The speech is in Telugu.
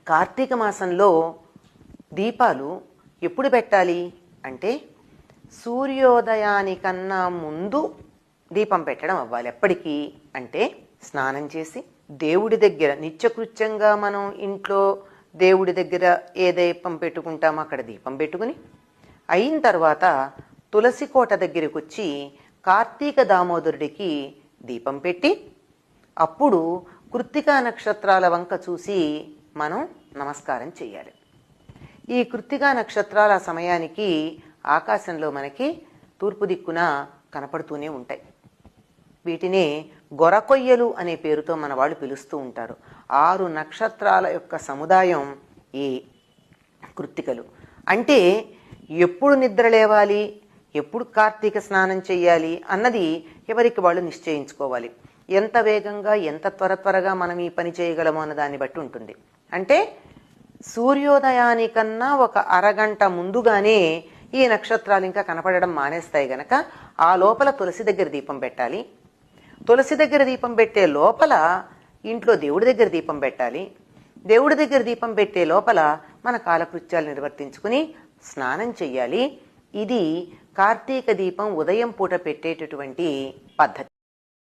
కార్తీక మాసంలో దీపాలు ఎప్పుడు పెట్టాలి అంటే సూర్యోదయానికన్నా ముందు దీపం పెట్టడం అవ్వాలి. ఎప్పటికీ అంటే స్నానం చేసి దేవుడి దగ్గర నిత్యకృత్యంగా మనం ఇంట్లో దేవుడి దగ్గర ఏ దీపం పెట్టుకుంటామో అక్కడ దీపం పెట్టుకుని అయిన తర్వాత తులసి కోట దగ్గరికి వచ్చి కార్తీక దామోదరుడికి దీపం పెట్టి అప్పుడు కృత్తికా నక్షత్రాల వంక చూసి మనం నమస్కారం చేయాలి. ఈ కృత్తికా నక్షత్రాల సమయానికి ఆకాశంలో మనకి తూర్పు దిక్కున కనపడుతూనే ఉంటాయి. వీటినే గొరకొయ్యలు అనే పేరుతో మన వాళ్ళు పిలుస్తూ ఉంటారు. 6 నక్షత్రాల యొక్క సముదాయం ఈ కృత్తికలు. అంటే ఎప్పుడు నిద్ర లేవాలి, ఎప్పుడు కార్తీక స్నానం చేయాలి అన్నది ఎవరికి వాళ్ళు నిశ్చయించుకోవాలి. ఎంత వేగంగా ఎంత త్వరగా మనం ఈ పని చేయగలమో అన్న దాన్ని బట్టి ఉంటుంది. అంటే సూర్యోదయానికన్నా ఒక అరగంట ముందుగానే ఈ నక్షత్రాలు ఇంకా కనపడడం మానేస్తాయి గనక ఆ లోపల తులసి దగ్గర దీపం పెట్టాలి. తులసి దగ్గర దీపం పెట్టే లోపల ఇంట్లో దేవుడి దగ్గర దీపం పెట్టాలి. దేవుడి దగ్గర దీపం పెట్టే లోపల మన కాలకృత్యాలు నిర్వర్తించుకుని స్నానం చెయ్యాలి. ఇది కార్తీక దీపం ఉదయం పూట పెట్టేటటువంటి పద్ధతి.